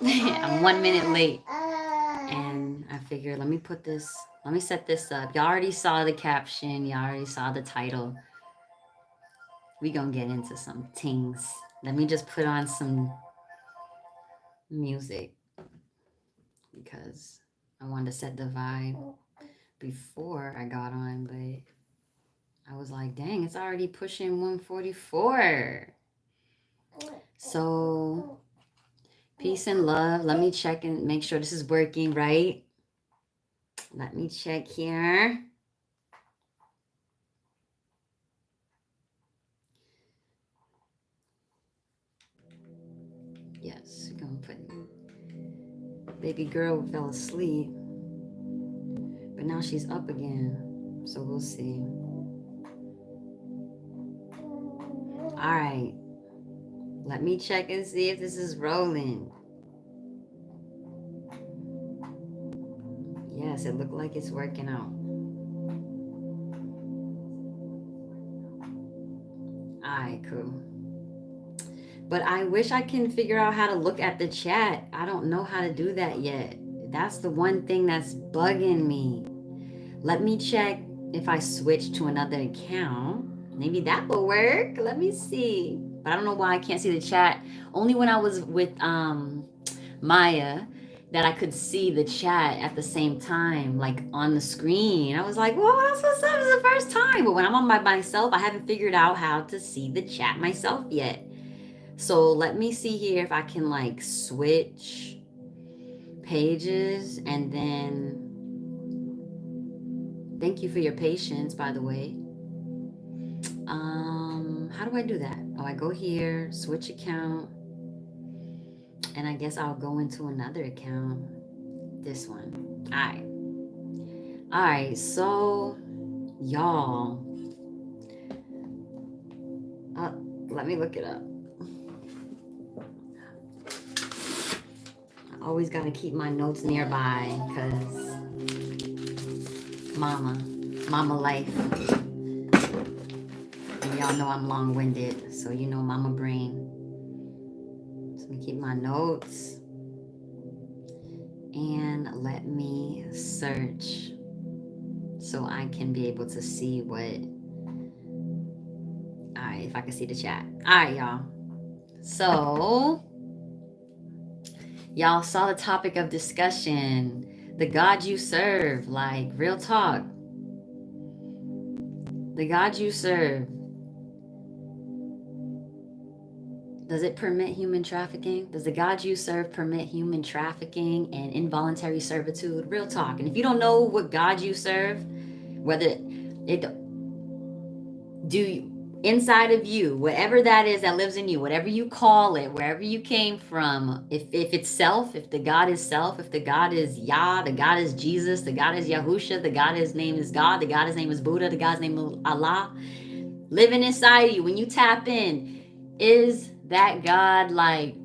I'm 1 minute late. And I figured, let me set this up. Y'all already saw the caption, y'all already saw the title. We gonna get into some things. Let me just put on some music because I wanted to set the vibe before I got on, but I was like, dang, it's already pushing 1:44. So, peace and love. Let me check and make sure this is working right. Let me check here. Yes, we're gonna put baby girl fell asleep, but now she's up again. So we'll see. All right. Let me check and see if this is rolling. Yes, it looked like it's working out. Alright, cool. But I wish I can figure out how to look at the chat. I don't know how to do that yet. That's the one thing that's bugging me. Let me check if I switch to another account. Maybe that will work. Let me see. But I don't know why I can't see the chat. Only when I was with Maya that I could see the chat at the same time, like on the screen. I was like, well, what's up? This is the first time. But when I'm on by myself, I haven't figured out how to see the chat myself yet. So let me see here if I can like switch pages and then thank you for your patience, by the way. How do I do that? Oh, I go here, switch account, and I guess I'll go into another account. This one. Alright. Alright, so y'all. Let me look it up. I always gotta keep my notes nearby because mama life. And y'all know I'm long-winded, so you know mama brain. So let me keep my notes. And let me search so I can be able to see what. Alright, if I can see the chat. Alright, y'all. So, y'all saw the topic of discussion. The God you serve, like real talk. The God you serve. Does it permit human trafficking? Does the God you serve permit human trafficking and involuntary servitude? Real talk. And if you don't know what God you serve, whether it do you, inside of you, whatever that is that lives in you, whatever you call it, wherever you came from, if it's self, if the God is self, if the God is Yah, the God is Jesus, the God is Yahusha, the God's name is God, the God's name is Buddha, the God's name is Allah, living inside of you, when you tap in, is that God like,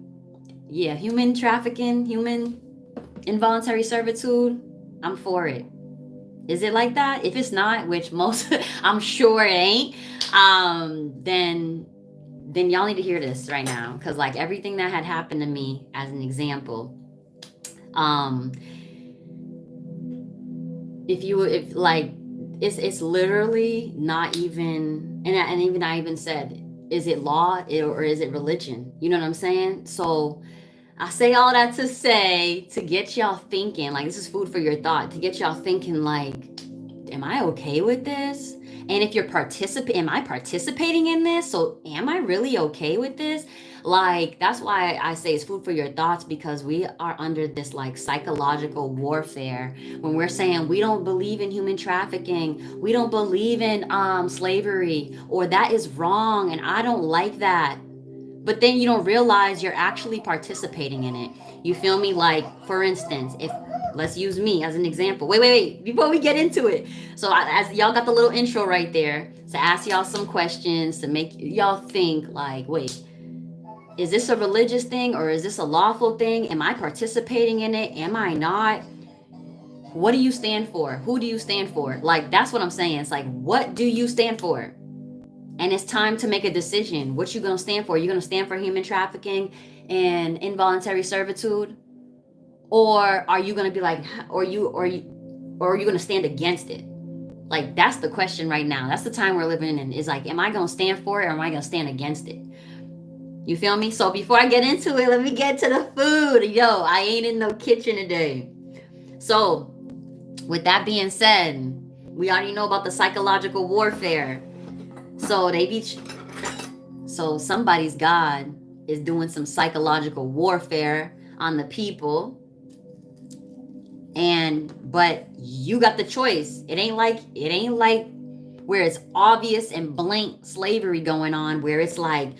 yeah, human trafficking, human involuntary servitude? I'm for it. Is it like that? If it's not, which most I'm sure it ain't, then y'all need to hear this right now, because like everything that had happened to me as an example, if like it's literally not even, and even I even said, is it law or is it religion? You know what I'm saying? So I say all that to say, to get y'all thinking, like this is food for your thought, to get y'all thinking like, am I okay with this? And if you're am I participating in this? So am I really okay with this? Like, that's why I say it's food for your thoughts, because we are under this like psychological warfare when we're saying we don't believe in human trafficking, we don't believe in slavery, or that is wrong and I don't like that. But then you don't realize you're actually participating in it. You feel me? Like, for instance, if let's use me as an example. Wait. Before we get into it. So, as y'all got the little intro right there to ask y'all some questions to make y'all think, like, wait, is this a religious thing or is this a lawful thing? Am I participating in it? Am I not? What do you stand for? Who do you stand for? Like, that's what I'm saying. It's like, what do you stand for? And it's time to make a decision. What you gonna stand for? You gonna stand for human trafficking and involuntary servitude? Or are you going to be like, or are you going to stand against it? Like, that's the question right now. That's the time we're living in, is like, am I going to stand for it or am I going to stand against it? You feel me? So before I get into it, let me get to the food. Yo, I ain't in no kitchen today. So with that being said, we already know about the psychological warfare. So so somebody's God is doing some psychological warfare on the people. But you got the choice. It ain't like where it's obvious and blatant slavery going on, where it's like,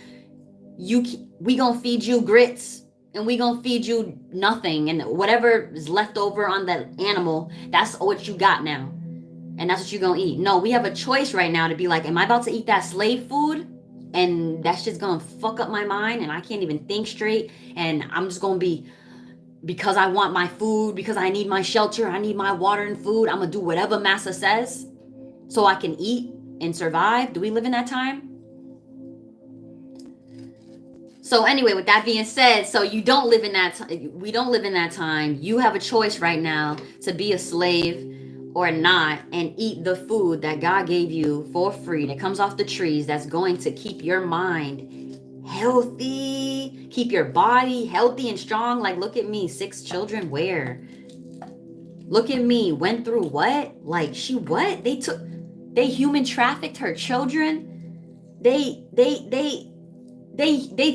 we gonna feed you grits and we gonna feed you nothing, and whatever is left over on that animal, that's what you got now, and that's what you gonna eat. No, we have a choice right now to be like, am I about to eat that slave food, and that's just gonna fuck up my mind and I can't even think straight, and I'm just gonna be, because I want my food, because I need my shelter, I need my water and food, I'm gonna do whatever massa says so I can eat and survive. Do we live in that time? So anyway, with that being said, so you don't live in that we don't live in that time. You have a choice right now to be a slave or not, and eat the food that God gave you for free, that comes off the trees, that's going to keep your mind healthy, keep your body healthy and strong. Like, look at me, 6 children, where? Look at me, went through what? Like, they human trafficked her children. They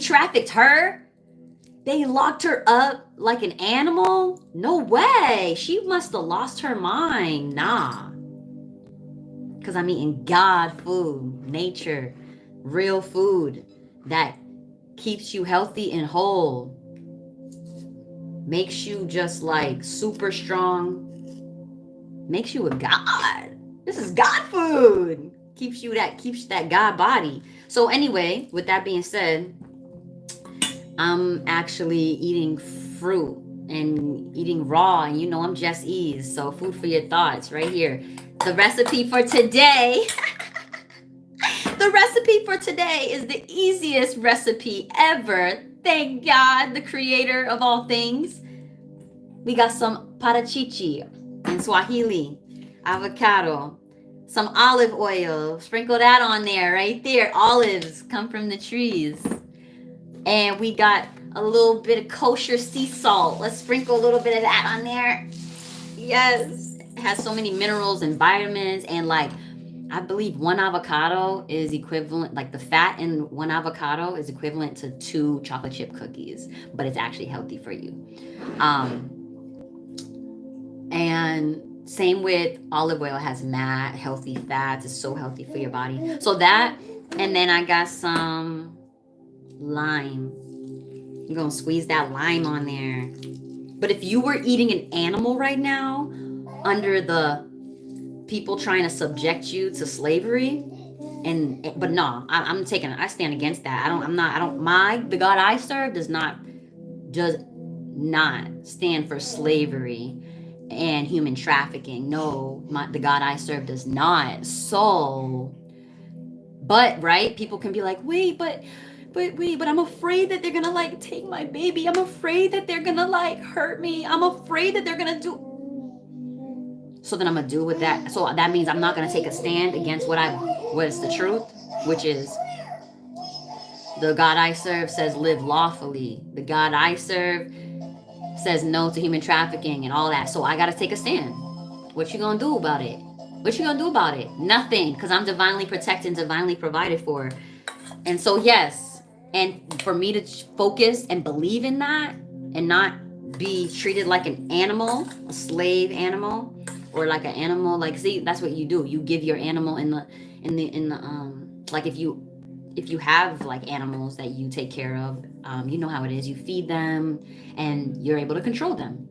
trafficked her. They locked her up like an animal. No way. She must have lost her mind. Nah. Because I'm eating God food, nature, real food that keeps you healthy and whole. Makes you just like super strong. Makes you a God. This is God food. Keeps that God body. So anyway, with that being said, I'm actually eating fruit and eating raw, and you know I'm Just Ease, so food for your thoughts right here. The recipe for today, the recipe for today is the easiest recipe ever. Thank God, the creator of all things. We got some parachichi in Swahili, avocado, some olive oil, sprinkle that on there, right there. Olives come from the trees. And we got a little bit of kosher sea salt. Let's sprinkle a little bit of that on there. Yes. It has so many minerals and vitamins. And like, I believe 1 avocado is equivalent, like the fat in 1 avocado is equivalent to 2 chocolate chip cookies. But it's actually healthy for you. And same with olive oil. It has healthy fats. It's so healthy for your body. So that, and then I got some lime. You're gonna squeeze that lime on there. But if you were eating an animal right now, under the people trying to subject you to slavery, but no, I stand against that. The God I serve does not stand for slavery and human trafficking. No, the God I serve does not. So, but right, people can be like, wait, but I'm afraid that they're gonna like take my baby. I'm afraid that they're gonna like hurt me. I'm afraid that they're gonna do. So then I'm gonna do with that. So that means I'm not gonna take a stand against what is the truth, which is the God I serve says live lawfully. The God I serve says no to human trafficking and all that. So I gotta take a stand. What you gonna do about it? What you gonna do about it? Nothing, because I'm divinely protected and divinely provided for. And so yes. And for me to focus and believe in that and not be treated like an animal, a slave animal, or like an animal, like, see, that's what you do. You give your animal in the like if you have like animals that you take care of, you know how it is. You feed them and you're able to control them.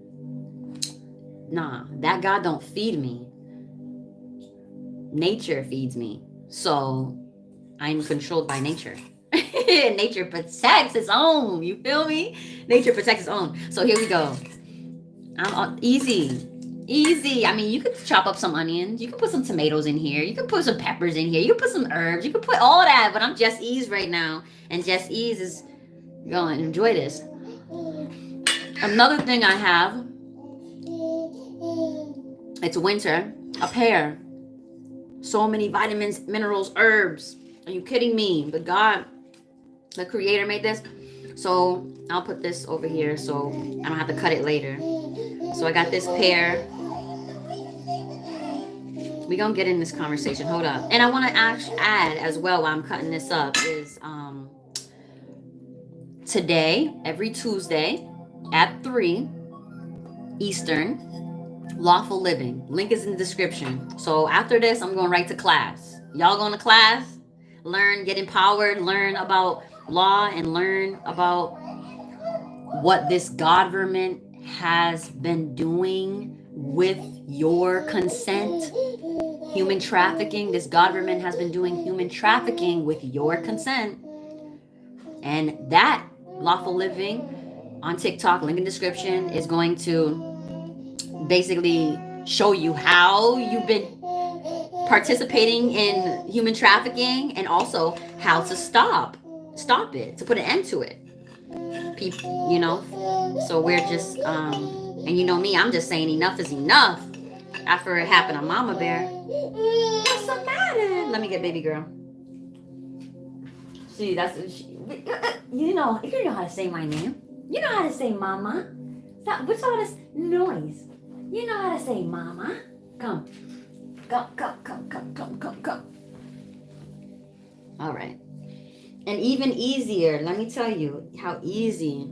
Nah, that God don't feed me. Nature feeds me. So I'm controlled by nature. Nature protects its own. You feel me? Nature protects its own. So here we go. I'm easy. I mean, you could chop up some onions. You could put some tomatoes in here. You could put some peppers in here. You could put some herbs. You could put all that. But I'm Just Ease right now. And Just Ease is going to enjoy this. Another thing I have It's winter. A pear. So many vitamins, minerals, herbs. Are you kidding me? But God, the creator, made this. So I'll put this over here so I don't have to cut it later. So I got this pear. We're gonna get in this conversation. Hold up. And I want to add as well while I'm cutting this up is today, every Tuesday at 3 Eastern, Lawful Living. Link is in the description. So after this, I'm going right to class. Y'all going to class, learn, get empowered, learn about law, and learn about what this government has been doing with your consent. Human trafficking. This government has been doing human trafficking with your consent. And that Lawful Living on TikTok, link in description, is going to basically show you how you've been participating in human trafficking and also how to stop it, to put an end to it. People, so we're just and you know me, I'm just saying enough is enough after it happened on Mama Bear. What's the matter? Let me get baby girl. See, you know how to say my name. You know how to say mama. Stop. What's all this noise? You know how to say mama. Come. Come. All right. And even easier, let me tell you how easy.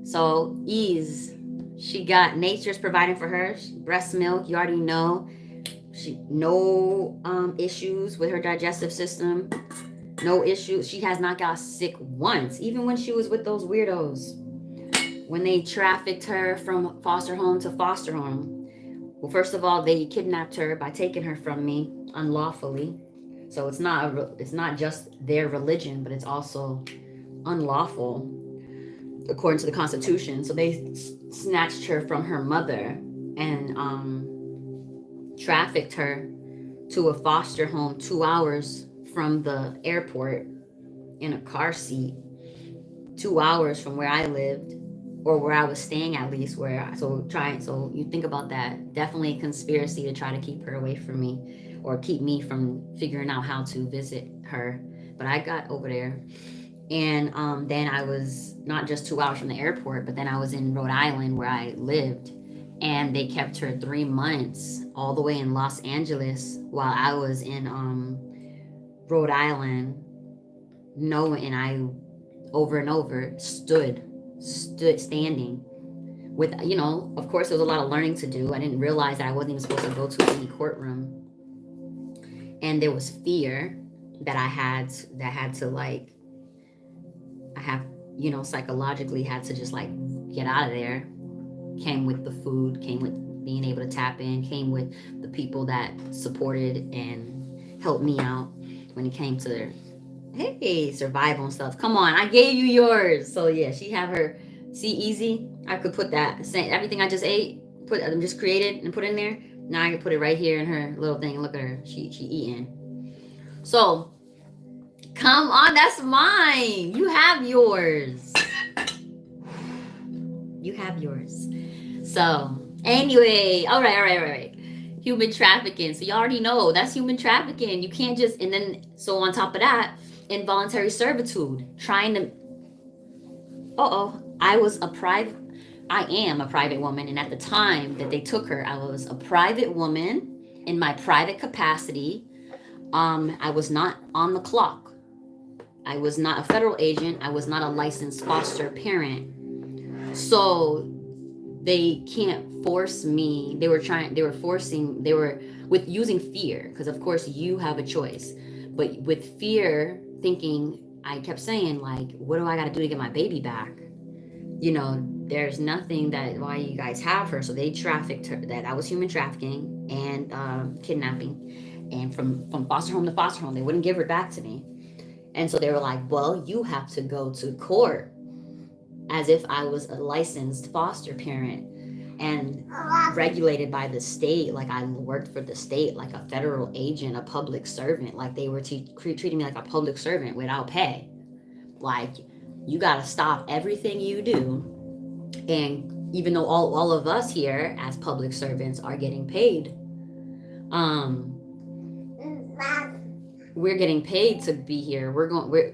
So ease. She got nature's providing for her. Breast milk, you already know. No issues with her digestive system. No issues. She has not got sick once, even when she was with those weirdos. When they trafficked her from foster home to foster home. Well, first of all, they kidnapped her by taking her from me unlawfully. So it's not just their religion, but it's also unlawful according to the Constitution. So they snatched her from her mother and trafficked her to a foster home 2 hours from the airport in a car seat, 2 hours from where I lived, or where I was staying at least. So you think about that. Definitely a conspiracy to try to keep her away from me, or keep me from figuring out how to visit her. But I got over there, and then I was not just 2 hours from the airport, but then I was in Rhode Island where I lived, and they kept her 3 months all the way in Los Angeles while I was in Rhode Island. And I over and over stood standing with, of course there was a lot of learning to do. I didn't realize that I wasn't even supposed to go to any courtroom, and there was fear that I had to psychologically had to just get out of there. Came with the food, came with being able to tap in, came with the people that supported and helped me out when it came to their survival and stuff. Come on, I gave you yours. So yeah, she have her, see, easy. I could put that everything I just ate, just created and put in there. Now I can put it right here in her little thing. Look at her, she eating. So come on, that's mine. You have yours. So anyway, all right. Human trafficking. So you already know that's human trafficking. You can't just, and then so on top of that, involuntary servitude. I am a private woman, and at the time that they took her, I was a private woman in my private capacity. I was not on the clock. I was not a federal agent. I was not a licensed foster parent. So they can't force me. They were with using fear, because of course you have a choice. But with fear, thinking, I kept saying, what do I got to do to get my baby back? There's nothing why you guys have her. So they trafficked her. That was human trafficking and kidnapping. And from foster home to foster home, they wouldn't give her back to me. And so they were like, well, you have to go to court, as if I was a licensed foster parent and regulated by the state, like I worked for the state, like a federal agent, a public servant, like they were treating me like a public servant without pay. Like, you got to stop everything you do and even though all of us here as public servants are getting paid, um, we're getting paid to be here.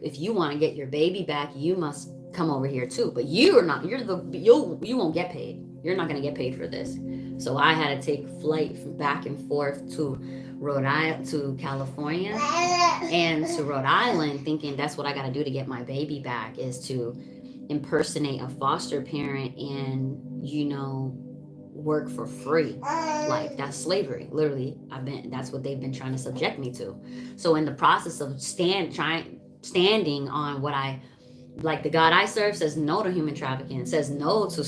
If you want to get your baby back, you must come over here too. But you won't get paid. You're not going to get paid for this. So I had to take flight from back and forth to to California and to Rhode Island, thinking that's what I got to do to get my baby back, is to impersonate a foster parent and, work for free. Like, that's slavery. Literally, that's what they've been trying to subject me to. So in the process of standing on what like, the God I serve says no to human trafficking, says no to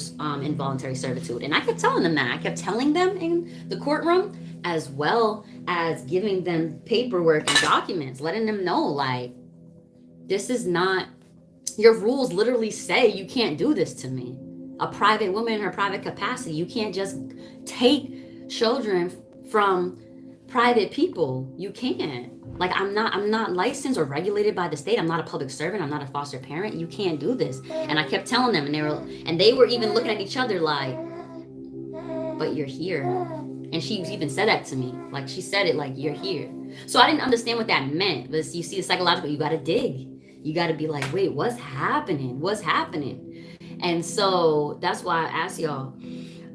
involuntary servitude. And I kept telling them that. I kept telling them in the courtroom, as well as giving them paperwork and documents, letting them know, like, this is not, your rules literally say you can't do this to me. A private woman in her private capacity, you can't just take children from private people. You can't. Like, I'm not licensed or regulated by the state. I'm not a public servant. I'm not a foster parent. You can't do this. And I kept telling them, and they were even looking at each other like, but you're here. And she even said that to me. Like, she said it like, you're here. So I didn't understand what that meant. But you see, the psychological, you got to dig. You got to be like, wait, what's happening? What's happening? And so that's why I asked y'all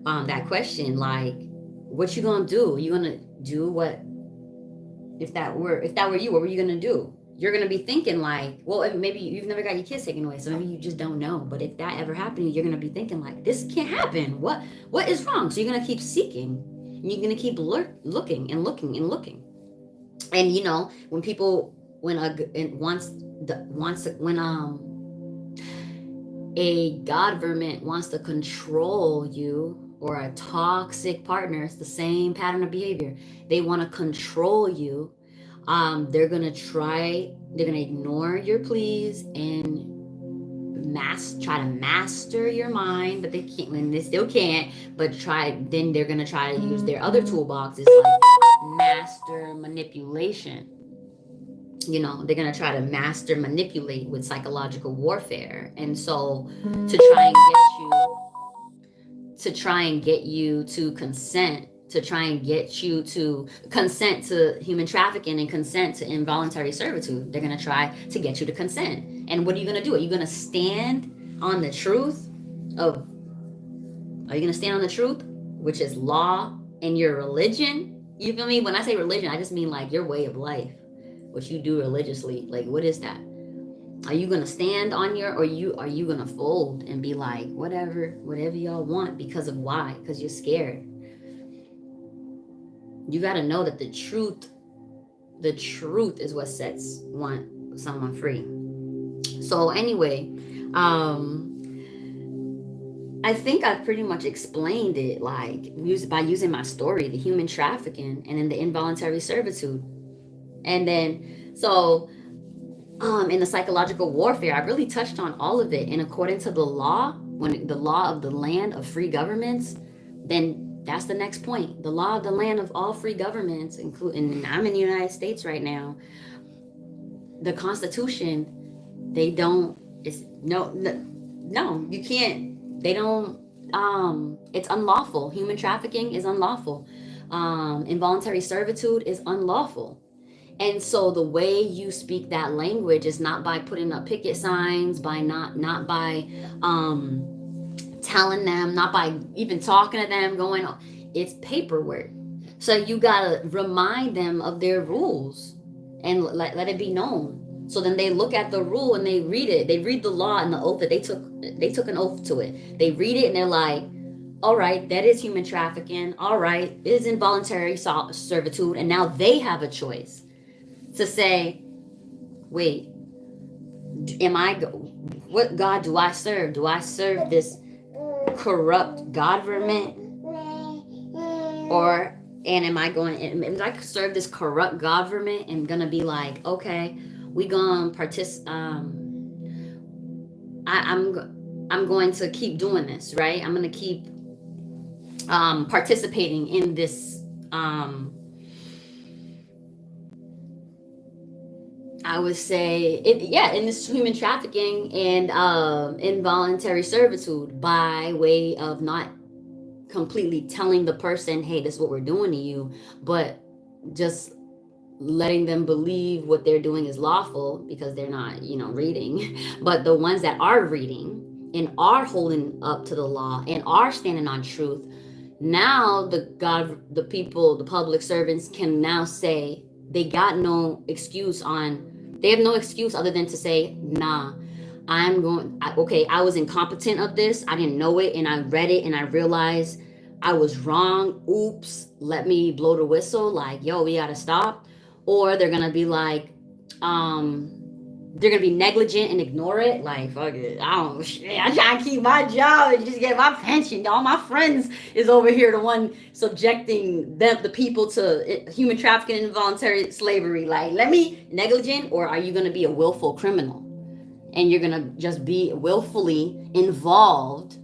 that question, like, what you gonna do? You gonna do what? If that were you, what were you gonna do? You're gonna be thinking like, well, maybe you've never got your kids taken away, so maybe you just don't know. But if that ever happened, you're gonna be thinking like, this can't happen. What is wrong? So you're gonna keep seeking. You're gonna keep looking and looking and looking. And when a government wants to control you, or a toxic partner, it's the same pattern of behavior. They want to control you. They're gonna ignore your pleas and try to master your mind, but they can't, and they still can't, but then they're gonna try to use their other toolboxes, like master manipulation. They're going to try to manipulate with psychological warfare. And so to try and get you to consent, to human trafficking and consent to involuntary servitude, they're going to try to get you to consent. And what are you going to do? Are you going to stand on the truth, which is law, and your religion? You feel me? When I say religion, I just mean like your way of life. What you do religiously, like, what is that? Are you gonna stand on are you gonna fold and be like, whatever y'all want, because of why? Because you're scared. You got to know that the truth is what sets someone free. So anyway, I think I've pretty much explained it, like, by using my story, the human trafficking, and then the involuntary servitude. And then, so, in the psychological warfare, I really touched on all of it. And according to the law, when the law of the land of free governments, then that's the next point. The law of the land of all free governments, including, I'm in the United States right now. The Constitution, you can't, it's unlawful. Human trafficking is unlawful. Involuntary servitude is unlawful. And so the way you speak that language is not by putting up picket signs, by not by telling them, not by even talking to them, it's paperwork. So you gotta remind them of their rules and let it be known. So then they look at the rule and they read it. They read the law and the oath that they took an oath to it. They read it and they're like, all right, that is human trafficking. All right, it is involuntary servitude. And now they have a choice to say, wait, what God do I serve? Do I serve this corrupt government? And am I serve this corrupt government and gonna be like, okay, we gonna participate, I'm going to keep doing this, right? I'm gonna keep participating in this I would say it, yeah, in this human trafficking and involuntary servitude, by way of not completely telling the person, hey, this is what we're doing to you, but just letting them believe what they're doing is lawful because they're not, reading. But the ones that are reading and are holding up to the law and are standing on truth, now the people, the public servants can now say they got no excuse on, they have no excuse other than to say, nah, okay, I was incompetent of this. I didn't know it, and I read it and I realized I was wrong. Oops, let me blow the whistle, like, yo, we gotta stop. Or they're gonna be like, they're gonna be negligent and ignore it, like, fuck it, I don't shit, I try to keep my job and just get my pension. All my friends is over here, the one subjecting the people to human trafficking and involuntary slavery. Like, let me negligent, or are you gonna be a willful criminal? And you're gonna just be willfully involved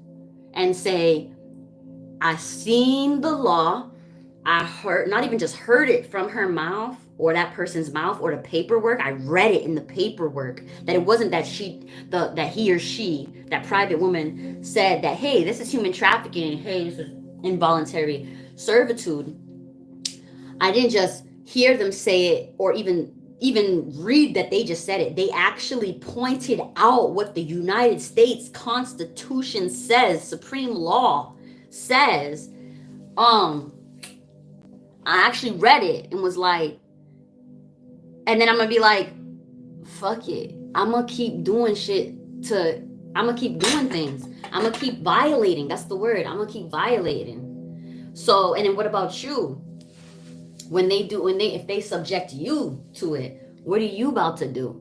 and say, I seen the law, I heard, not even just heard it from her mouth or that person's mouth or the paperwork. I read it in the paperwork that it wasn't that that he or she, that private woman said that, hey, this is human trafficking, hey, this is involuntary servitude. I didn't just hear them say it or even read that they just said it. They actually pointed out what the United States Constitution says, supreme law says. I actually read it and was like, and then I'm gonna be like, fuck it, I'm gonna keep doing shit I'm gonna keep doing things, I'm gonna keep violating, that's the word, I'm gonna keep violating. So, and then what about you? If they subject you to it, what are you about to do?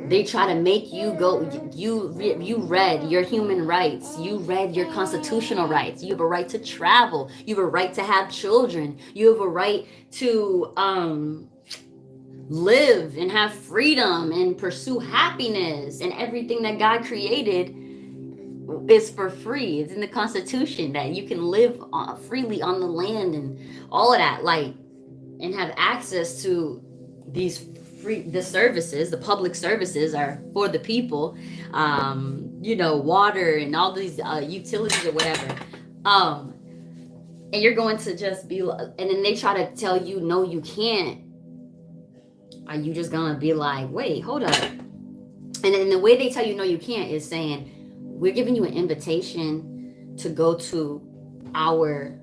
They try to make you go, you read your human rights, you read your constitutional rights, you have a right to travel, you have a right to have children, you have a right to live and have freedom and pursue happiness, and everything that God created is for free. It's in the Constitution that you can live freely on the land and all of that, like, and have access to the services. The public services are for the people, water and all these utilities or whatever, and you're going to just be, and then they try to tell you, no, you can't. Are you just gonna be like, wait, hold up? And then the way they tell you no, you can't is saying, we're giving you an invitation to go to our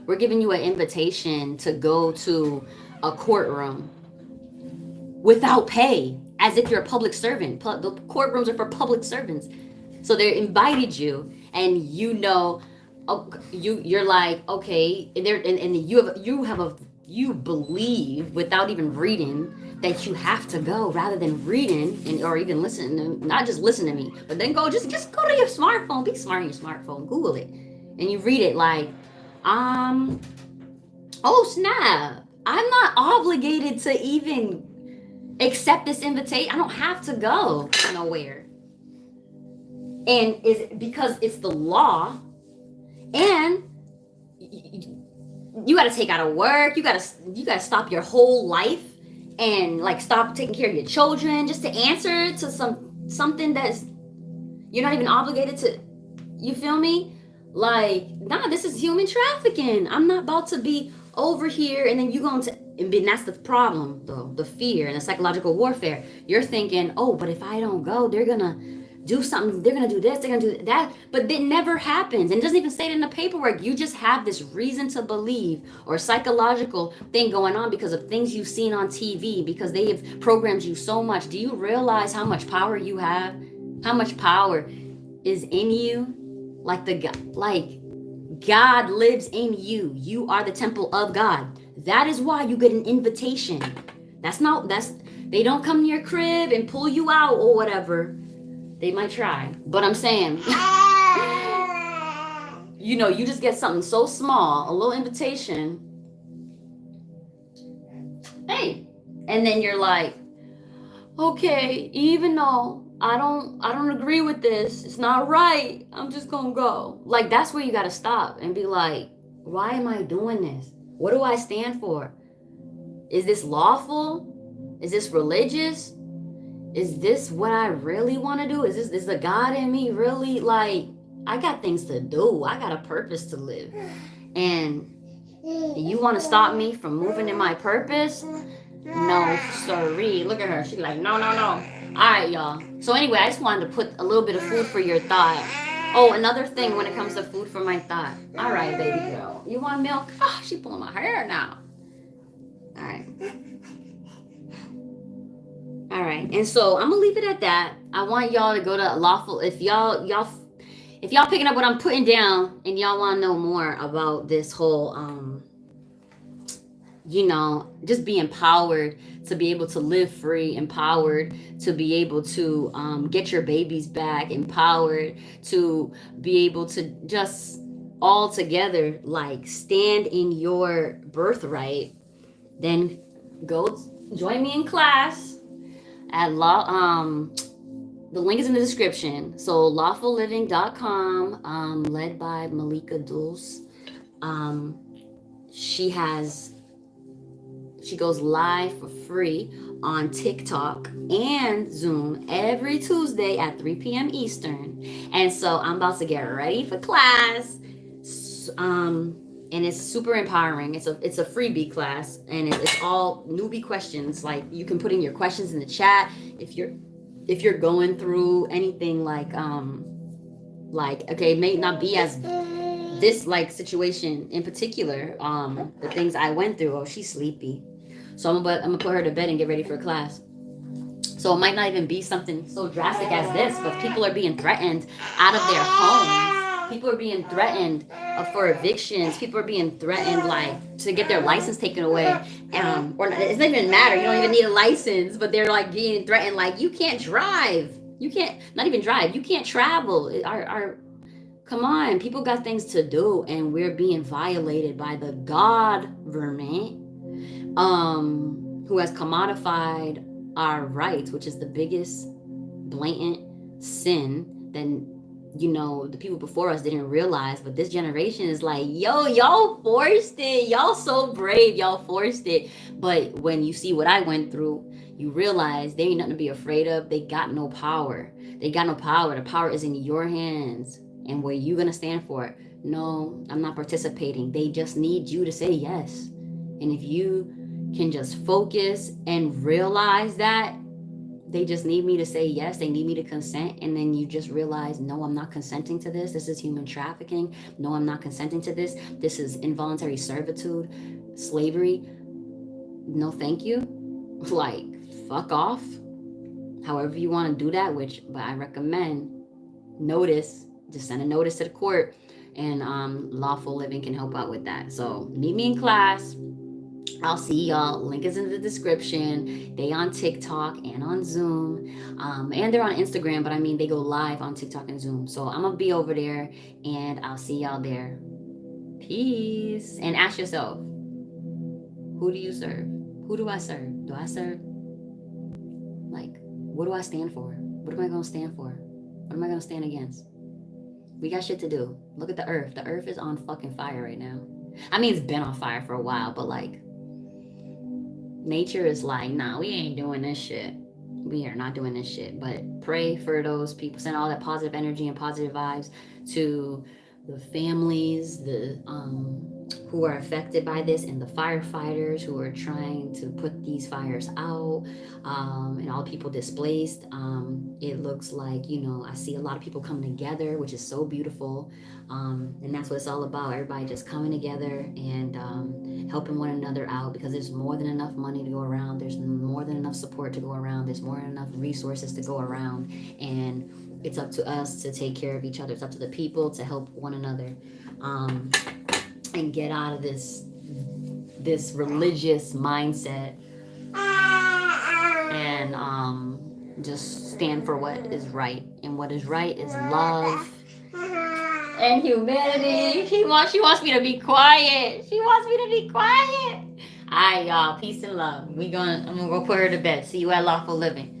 we're giving you an invitation to go to a courtroom without pay, as if you're a public servant. The courtrooms are for public servants. So they invited you, and you're like, okay, and you believe without even reading that you have to go, rather than reading or even listening. Not just listen to me, but then go, just go to your smartphone. Be smart on your smartphone. Google it, and you read it like, oh snap, I'm not obligated to even accept this invitation. I don't have to go nowhere. And it's because it's the law, and you got to take out of work. You got to stop your whole life and like stop taking care of your children just to answer to something that's you're not even obligated to. You feel me? Like, nah, this is human trafficking. I'm not about to be over here, and then you going to, and that's the problem, though, the fear and the psychological warfare. You're thinking, oh, but if I don't go, they're gonna do something, they're gonna do this, they're gonna do that, but it never happens, and it doesn't even say it in the paperwork. You just have this reason to believe, or psychological thing going on because of things you've seen on TV, because they have programmed you so much. Do you realize how much power you have, how much power is in you? Like God lives in you. You are the temple of God. That is why you get an invitation. They don't come to your crib and pull you out or whatever. They might try, but I'm saying, you just get something so small, a little invitation. Hey, and then you're like, okay, even though I don't agree with this, it's not right, I'm just gonna go. Like, that's where you gotta stop and be like, why am I doing this? What do I stand for? Is this lawful? Is this religious? Is this what I really want to do? Is the God in me really? Like, I got things to do. I got a purpose to live. And you want to stop me from moving in my purpose? No, sorry. Look at her. She's like, no, no, no. All right, y'all. So anyway, I just wanted to put a little bit of food for your thought. Oh, another thing when it comes to food for my thought. All right, baby girl. You want milk? Oh, she pulling my hair now. All right. All right. And so I'm gonna leave it at that. I want y'all to go to Lawful. If y'all picking up what I'm putting down and y'all want to know more about this whole just be empowered to be able to live free, empowered to be able to get your babies back, empowered to be able to just all together like stand in your birthright, then go join me in class at the link is in the description. So lawfulliving.com, led by Malika Dulce. She goes live for free on TikTok and Zoom every Tuesday at 3 p.m. Eastern. And so I'm about to get ready for class. And it's super empowering. It's a freebie class, and it's all newbie questions. Like, you can put in your questions in the chat if you're going through anything like okay, it may not be as this like situation in particular, the things I went through. Oh, she's sleepy, so I'm gonna put her to bed and get ready for class. So it might not even be something so drastic as this, but people are being threatened out of their homes. People are being threatened for evictions. People are being threatened like to get their license taken away. Or it doesn't even matter. You don't even need a license, but they're like being threatened like, you can't drive. You can't not even drive. You can't travel. Come on, people got things to do, and we're being violated by the government, who has commodified our rights, which is the biggest blatant sin that the people before us didn't realize. But this generation is like, yo, y'all forced it. Y'all so brave. Y'all forced it. But when you see what I went through, you realize there ain't nothing to be afraid of. They got no power. They got no power. The power is in your hands. And what you gonna stand for? No, I'm not participating. They just need you to say yes. And if you can just focus and realize that they just need me to say yes, they need me to consent, and then you just realize, no, I'm not consenting to this. This is human trafficking. No, I'm not consenting to this. This is involuntary servitude, slavery. No, thank you. Like, fuck off. However you want to do that, but I recommend notice. Just send a notice to the court, and Lawful Living can help out with that. So meet me in class. I'll see y'all. Link is in the description. They on TikTok and on Zoom. And they're on Instagram, but they go live on TikTok and Zoom. So I'm going to be over there, and I'll see y'all there. Peace. And ask yourself, who do you serve? Who do I serve? Do I serve? Like, what do I stand for? What am I going to stand for? What am I going to stand against? We got shit to do. Look at the earth. The earth is on fucking fire right now. It's been on fire for a while, but like, nature is like, nah, we ain't doing this shit. We are not doing this shit. But pray for those people. Send all that positive energy and positive vibes to the families, who are affected by this, and the firefighters who are trying to put these fires out, and all the people displaced. It looks like, I see a lot of people coming together, which is so beautiful. And that's what it's all about. Everybody just coming together and helping one another out, because there's more than enough money to go around. There's more than enough support to go around. There's more than enough resources to go around. And it's up to us to take care of each other. It's up to the people to help one another, and get out of this religious mindset, and just stand for what is right. And what is right is love and humanity. She wants me to be quiet. She wants me to be quiet. All right, y'all. Peace and love. I'm gonna go put her to bed. See you at Lawful Living.